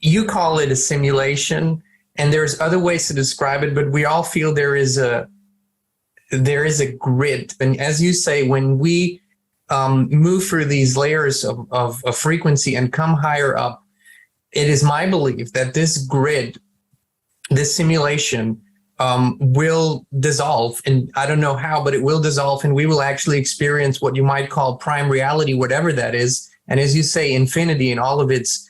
you call it a simulation, and there's other ways to describe it, but we all feel there is a grid. And as you say, when we move through these layers of frequency and come higher up, it is my belief that this grid, this simulation, will dissolve. And I don't know how, but it will dissolve, and we will actually experience what you might call prime reality, whatever that is. And as you say, infinity in all of its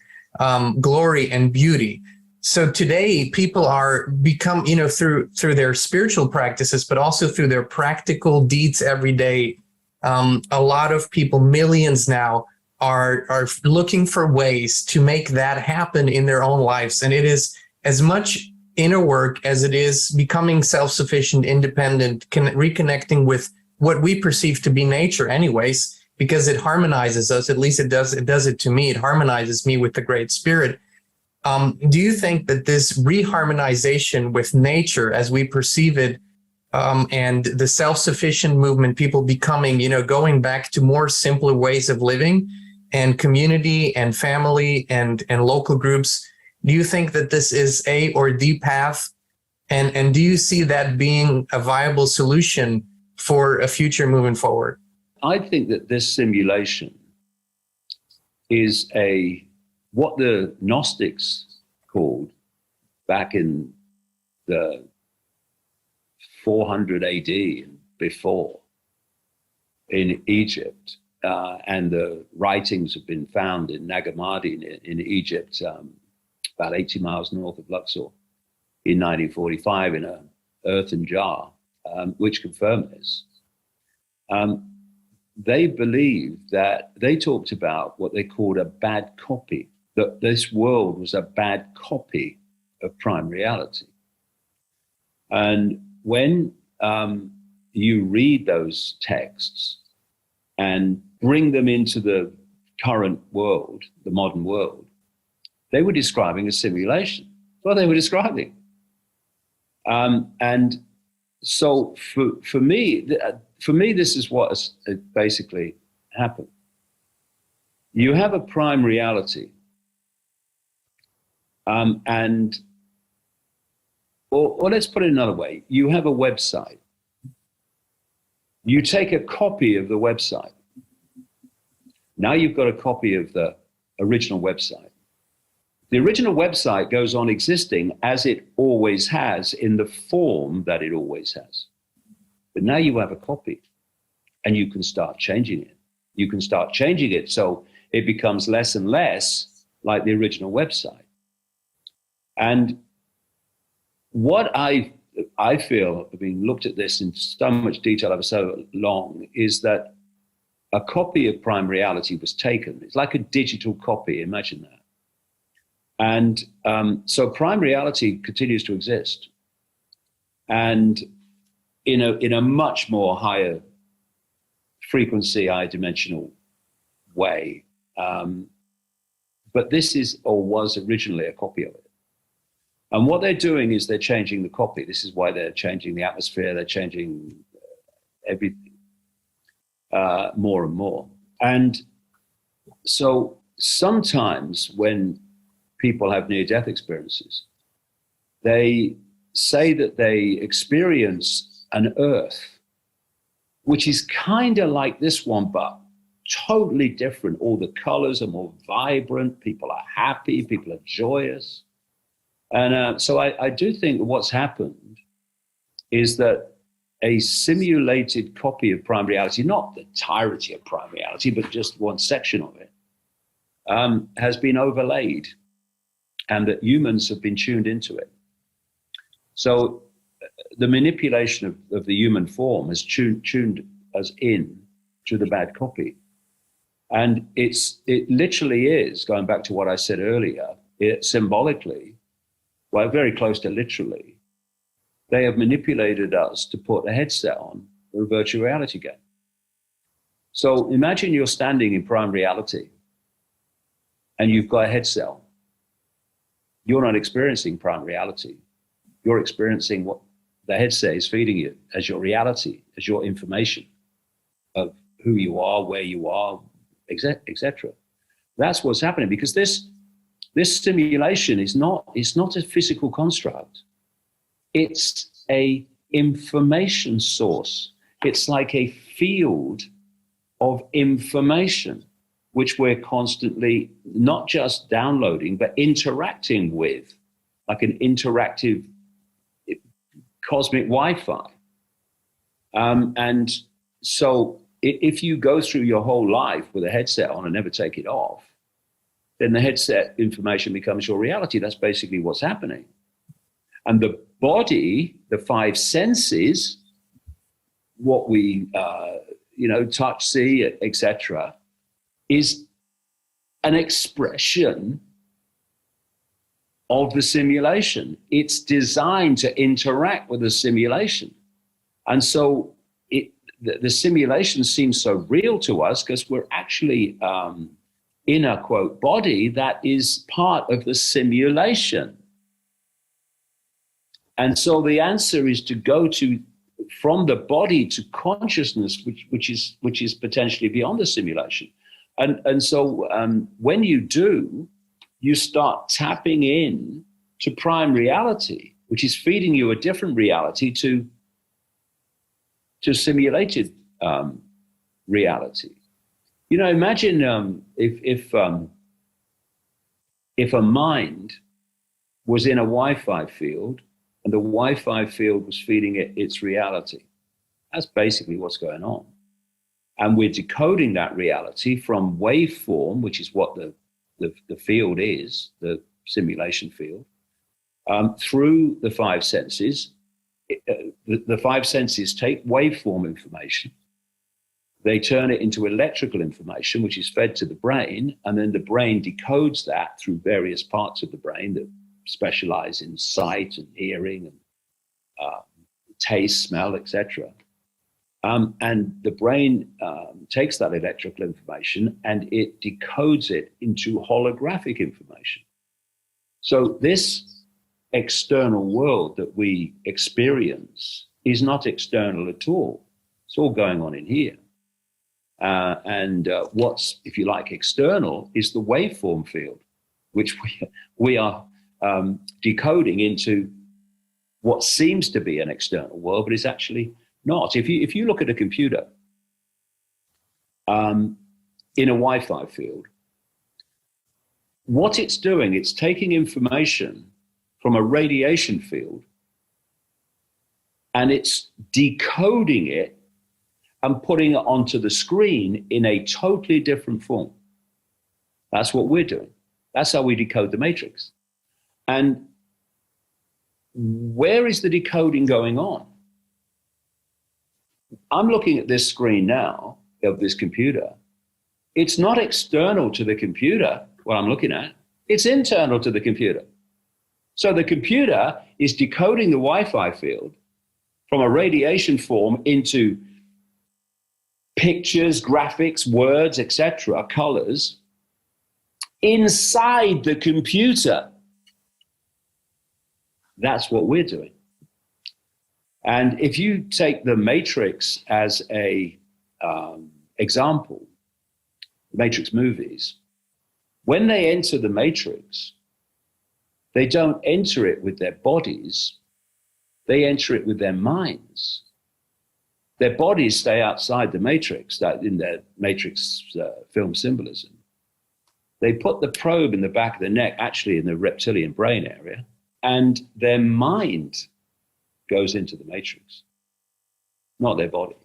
glory and beauty. So today, people are become, through their spiritual practices, but also through their practical deeds every day. A lot of people, millions now, are looking for ways to make that happen in their own lives. And it is as much inner work as it is becoming self-sufficient, independent, reconnecting with what we perceive to be nature anyways, because it harmonizes us. At least it does it to me. It harmonizes me with the Great Spirit. Do you think that this reharmonization with nature as we perceive it, and the self-sufficient movement, people becoming, going back to more simpler ways of living, and community and family and local groups, do you think that this is a or the path? And do you see that being a viable solution for a future moving forward? I think that this simulation is what the Gnostics called back in the 400 AD and before in Egypt, and the writings have been found in Nag Hammadi in Egypt, about 80 miles north of Luxor, in 1945 in an earthen jar, which confirmed this. They believed that they talked about what they called a bad copy, that this world was a bad copy of prime reality. And when you read those texts and bring them into the current world, the modern world, they were describing a simulation. That's what they were describing. And so for me, this is what has basically happened. You have a prime reality, or let's put it another way. You have a website. You take a copy of the website. Now you've got a copy of the original website. The original website goes on existing as it always has, in the form that it always has. But now you have a copy, and you can start changing it. You can start changing it so it becomes less and less like the original website. And what I feel, having looked at this in so much detail over so long, is that a copy of prime reality was taken. It's like a digital copy, imagine that. And so prime reality continues to exist, and in a much more higher frequency, high dimensional way. But this is, or was originally, a copy of it. And what they're doing is they're changing the copy. This is why they're changing the atmosphere. They're changing everything more and more. And so sometimes when people have near-death experiences, they say that they experience an earth which is kind of like this one, but totally different. All the colors are more vibrant. People are happy. People are joyous. And so I do think that what's happened is that a simulated copy of prime reality, not the entirety of prime reality, but just one section of it, has been overlaid, and that humans have been tuned into it. So the manipulation of the human form has tuned us in to the bad copy. And it literally is, going back to what I said earlier, it symbolically, well, very close to literally, they have manipulated us to put a headset on for a virtual reality game. So imagine you're standing in prime reality and you've got a headset on. You're not experiencing prime reality. You're experiencing what the headset is feeding you as your reality, as your information of who you are, where you are, etc. That's what's happening, because this This simulation is not, it's not a physical construct. It's a information source. It's like a field of information, which we're constantly not just downloading, but interacting with, like an interactive cosmic Wi-Fi. And so if you go through your whole life with a headset on and never take it off, then the headset information becomes your reality. That's basically what's happening. And the body, the five senses, what we, touch, see, etc., is an expression of the simulation. It's designed to interact with the simulation. And so the simulation seems so real to us because we're actually in a, quote, body that is part of the simulation. And so the answer is to go from the body to consciousness, which is potentially beyond the simulation. And so when you do, you start tapping in to prime reality, which is feeding you a different reality to simulated reality. You know, imagine if a mind was in a Wi-Fi field and the Wi-Fi field was feeding it its reality. That's basically what's going on. And we're decoding that reality from waveform, which is what the field is, the simulation field, through the five senses. The five senses take waveform information. They turn it into electrical information, which is fed to the brain, and then the brain decodes that through various parts of the brain that specialize in sight and hearing and taste, smell, etc. And the brain takes that electrical information and it decodes it into holographic information. So this external world that we experience is not external at all. It's all going on in here. And what's, if you like, external is the waveform field, which we are decoding into what seems to be an external world, but is actually not. If you look at a computer in a Wi-Fi field, what it's doing, it's taking information from a radiation field and it's decoding it and putting it onto the screen in a totally different form. That's what we're doing. That's how we decode the matrix. And where is the decoding going on? I'm looking at this screen now of this computer. It's not external to the computer, what I'm looking at. It's internal to the computer. So the computer is decoding the Wi-Fi field from a radiation form into pictures, graphics, words, etc., colors, inside the computer. That's what we're doing. And if you take the Matrix as a example, Matrix movies, when they enter the Matrix, they don't enter it with their bodies, they enter it with their minds. Their bodies stay outside the Matrix, that in their Matrix film symbolism. They put the probe in the back of the neck, actually in the reptilian brain area, and their mind goes into the Matrix, not their body.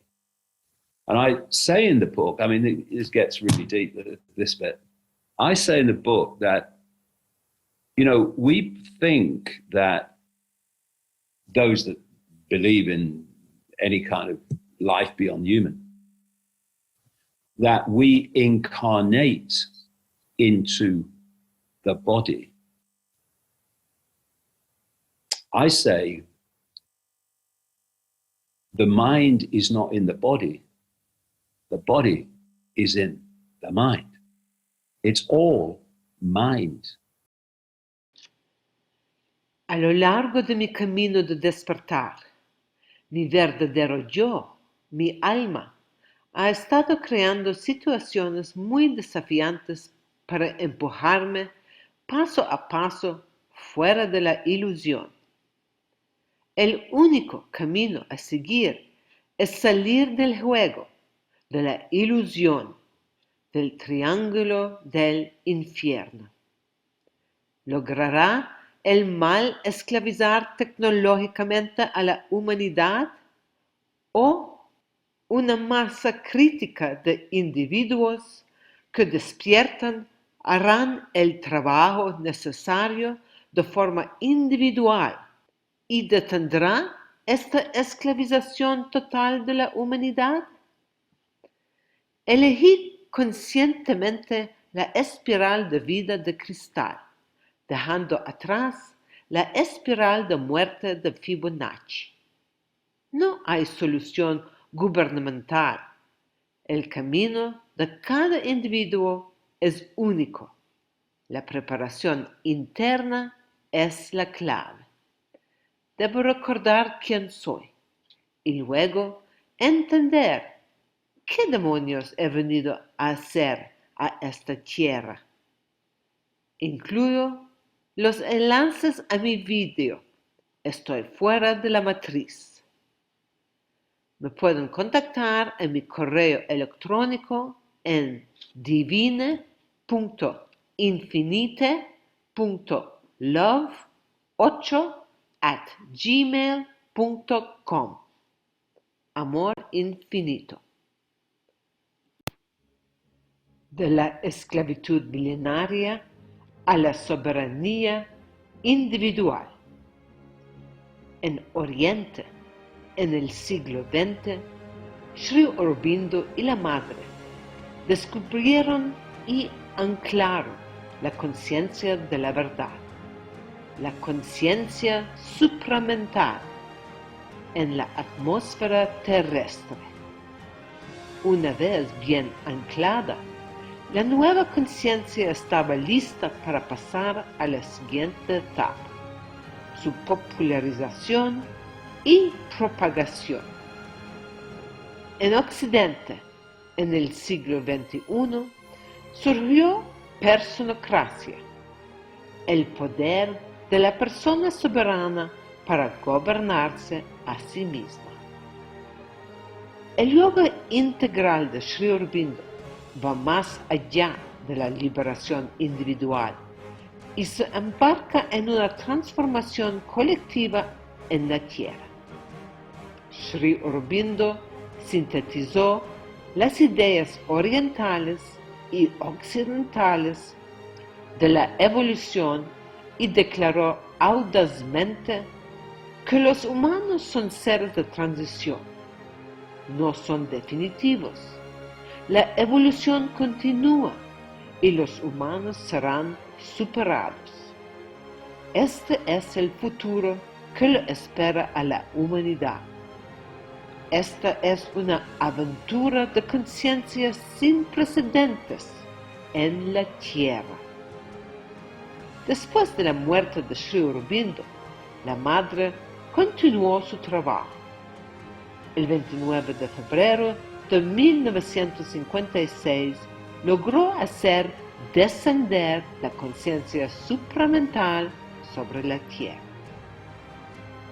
And I say in the book, I mean, this gets really deep, this bit. I say in the book that, you know, we think that those that believe in any kind of life beyond human, that we incarnate into the body. I say the mind is not in the body is in the mind. It's all mind. A lo largo de mi camino de despertar, mi verdadero yo, mi alma, ha estado creando situaciones muy desafiantes para empujarme paso a paso fuera de la ilusión. El único camino a seguir es salir del juego, de la ilusión, del triángulo del infierno. ¿Logrará el mal esclavizar tecnológicamente a la humanidad o una masa crítica de individuos que despiertan harán el trabajo necesario de forma individual y detendrá esta esclavización total de la humanidad? Elegí conscientemente la espiral de vida de cristal, dejando atrás la espiral de muerte de Fibonacci. No hay solución gubernamental. El camino de cada individuo es único. La preparación interna es la clave. Debo recordar quién soy y luego entender qué demonios he venido a hacer a esta tierra. Incluyo los enlaces a mi vídeo. Estoy fuera de la matriz. Me pueden contactar en mi correo electrónico en divine.infinite.love8@gmail.com. Amor infinito. De la esclavitud milenaria a la soberanía individual. En Oriente, en el siglo XX, Sri Aurobindo y la Madre descubrieron y anclaron la conciencia de la verdad, la conciencia supramental en la atmósfera terrestre. Una vez bien anclada, la nueva conciencia estaba lista para pasar a la siguiente etapa, su popularización y propagación. En Occidente, en el siglo XXI, surgió personocracia, el poder de la persona soberana para gobernarse a sí misma. El yoga integral de Sri Aurobindo va más allá de la liberación individual y se embarca en una transformación colectiva en la tierra. Sri Aurobindo sintetizó las ideas orientales y occidentales de la evolución y declaró audazmente que los humanos son seres de transición, no son definitivos. La evolución continúa y los humanos serán superados. Este es el futuro que le espera a la humanidad. Esta es una aventura de conciencia sin precedentes en la Tierra. Después de la muerte de Sri Aurobindo, la Madre continuó su trabajo. El 29 de febrero de 1956 logró hacer descender la conciencia supramental sobre la Tierra.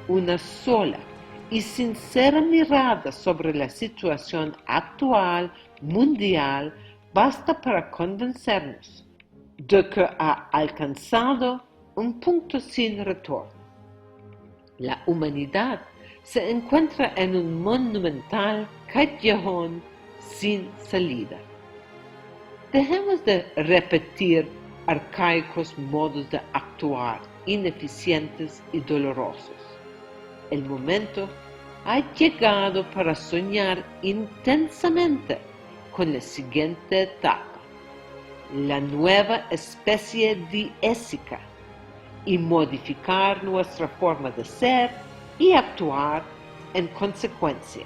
Una sola y sincera mirada sobre la situación actual mundial basta para convencernos de que ha alcanzado un punto sin retorno. La humanidad se encuentra en un monumental callejón sin salida. Dejemos de repetir arcaicos modos de actuar, ineficientes y dolorosos. El momento ha llegado para soñar intensamente con la siguiente etapa, la nueva especie diésica, y modificar nuestra forma de ser y actuar en consecuencia.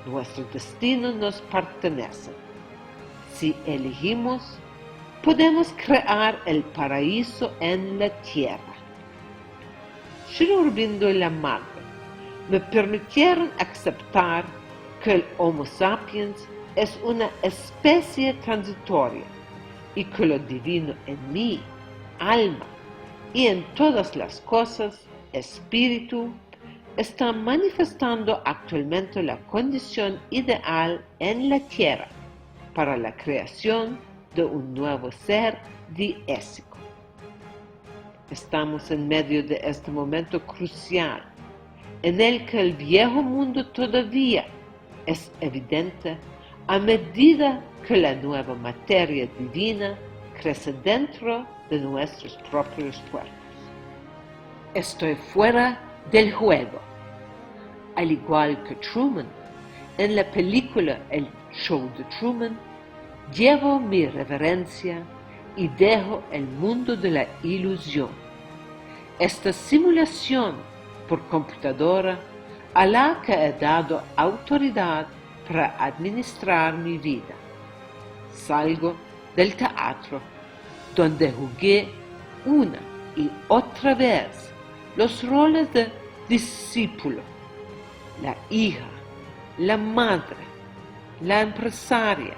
Nuestro destino nos pertenece. Si elegimos, podemos crear el paraíso en la tierra. Sri Aurobindo y la Madre me permitieron aceptar que el Homo sapiens es una especie transitoria y que lo divino en mí alma y en todas las cosas, espíritu, está manifestando actualmente la condición ideal en la tierra para la creación de un nuevo ser diésico. Estamos en medio de este momento crucial en el que el viejo mundo todavía es evidente a medida que la nueva materia divina crece dentro de nuestros propios cuerpos. Estoy fuera del juego. Al igual que Truman, en la película El Show de Truman, llevo mi reverencia y dejo el mundo de la ilusión. Esta simulación por computadora a la que he dado autoridad para administrar mi vida. Salgo del teatro, donde jugué una y otra vez los roles de discípulo, la hija, la madre, la empresaria,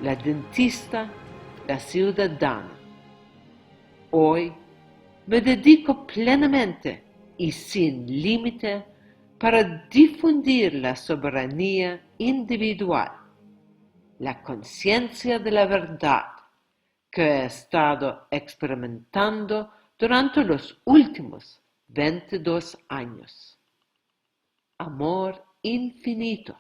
la dentista, la ciudadana. Hoy me dedico plenamente y sin límite para difundir la soberanía individual, la conciencia de la verdad que he estado experimentando durante los últimos 22 años. Amor infinito.